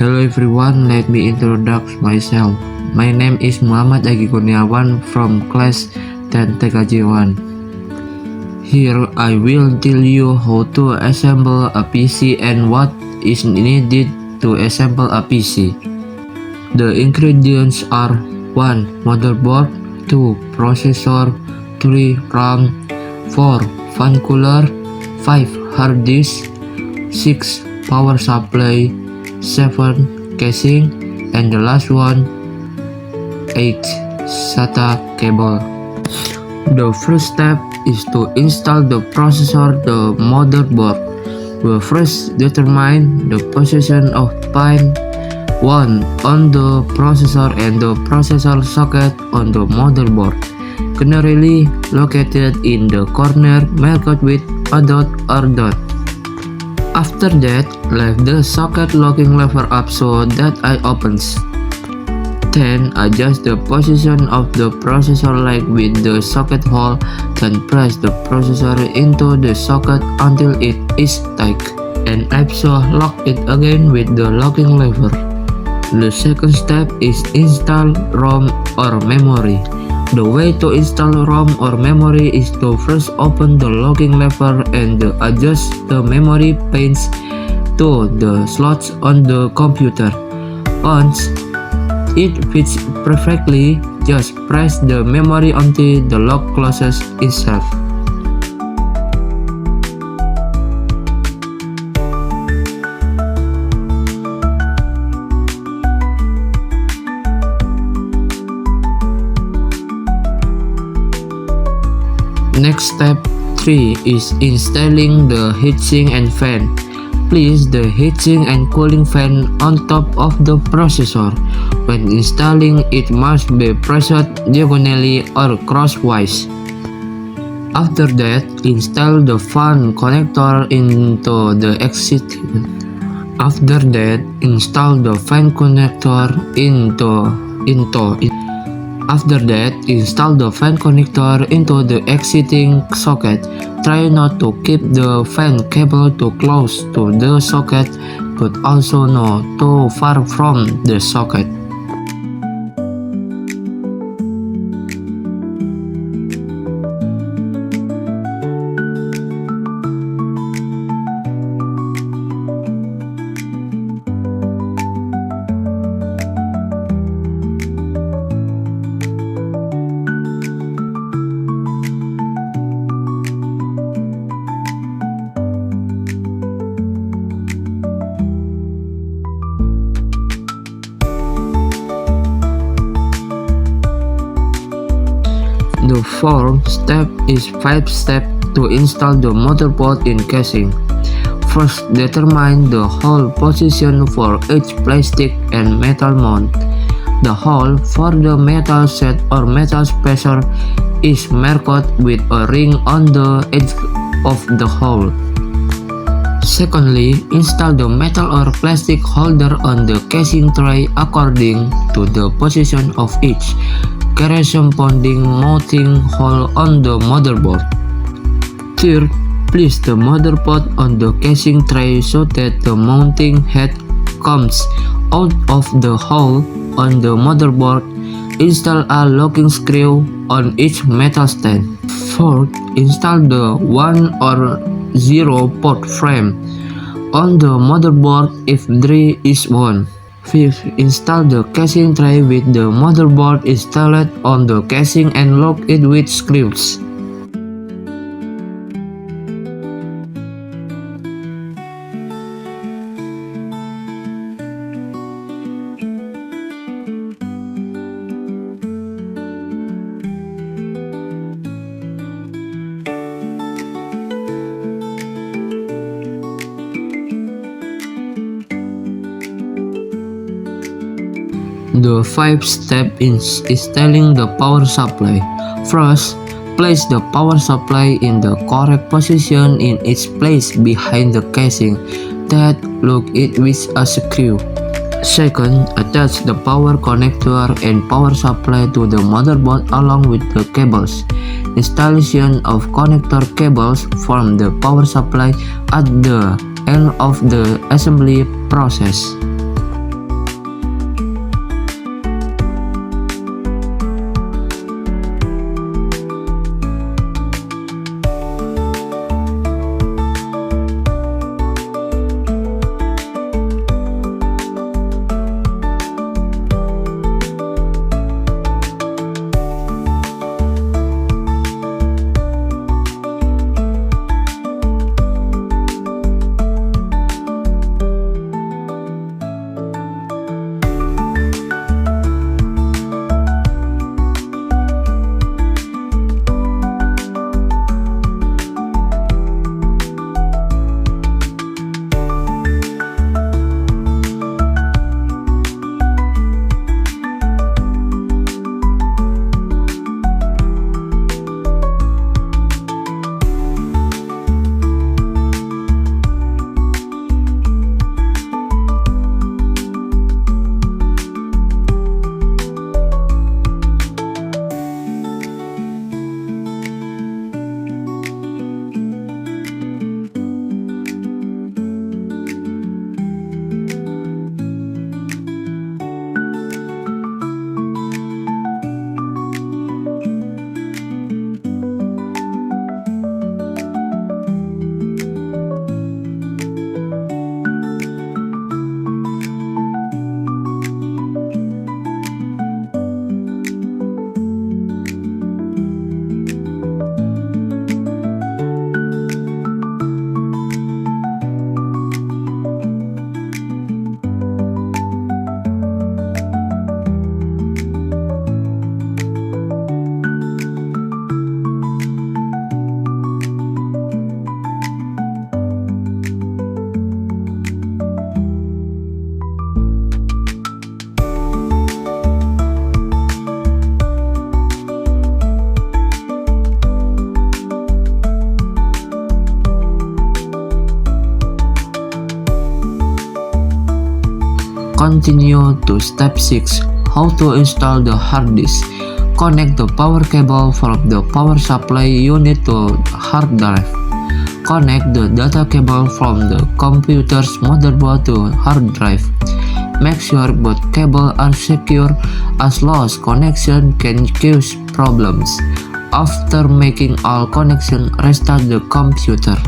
Hello everyone, let me introduce myself. My name is Muhammad Agi Kurniawan from class 10 TKJ1. Here I will tell you how to assemble a PC and what is needed to assemble a PC. The ingredients are 1. Motherboard, 2. Processor, 3. RAM, 4. Fan cooler, 5. Hard disk, 6. Power supply, 7. Casing, and the last one 8. SATA cable. The first step is to install the processor, the motherboard. We'll first determine the position of pin 1 on the processor and the processor socket on the motherboard, generally located in the corner marked with a dot or dot. After that, lift the socket locking lever up so that it opens. Then adjust the position of the processor like with the socket hole, then press the processor into the socket until it is tight, and also lock it again with the locking lever. The second step is install ROM or memory. The way to install ROM or memory is to first open the locking lever and adjust the memory pins to the slots on the computer. Once it fits perfectly, just press the memory until the lock closes itself. Next step 3 is installing the heatsink and fan. Place the heatsink and cooling fan on top of the processor. When installing, it must be pressed diagonally or crosswise. After that, install the fan connector into the exit. After that, install the fan connector After that, install the fan connector into the exiting socket. Try not to keep the fan cable too close to the socket, but also not too far from the socket. The fourth step is 5 steps to install the motherboard in casing. First, determine the hole position for each plastic and metal mount. The hole for the metal set or metal spacer is marked with a ring on the edge of the hole. Secondly, install the metal or plastic holder on the casing tray according to the position of each corresponding mounting hole on the motherboard. Third, place the motherboard on the casing tray so that the mounting head comes out of the hole on the motherboard. Install a locking screw on each metal stand. Fourth, install the 1 or 0 port frame on the motherboard if there is one. Fifth, install the casing tray with the motherboard installed on the casing and lock it with screws. The 5th step is installing the power supply. First, place the power supply in the correct position in its place behind the casing, then lock it with a screw. Second, attach the power connector and power supply to the motherboard along with the cables. Installation of connector cables from the power supply at the end of the assembly process. continue to step 6. How to install the hard disk. Connect the power cable from the power supply unit to hard drive. Connect the data cable from the computer's motherboard to hard drive. Make sure both cables are secure, as lost connection can cause problems. After making all connections, restart the computer.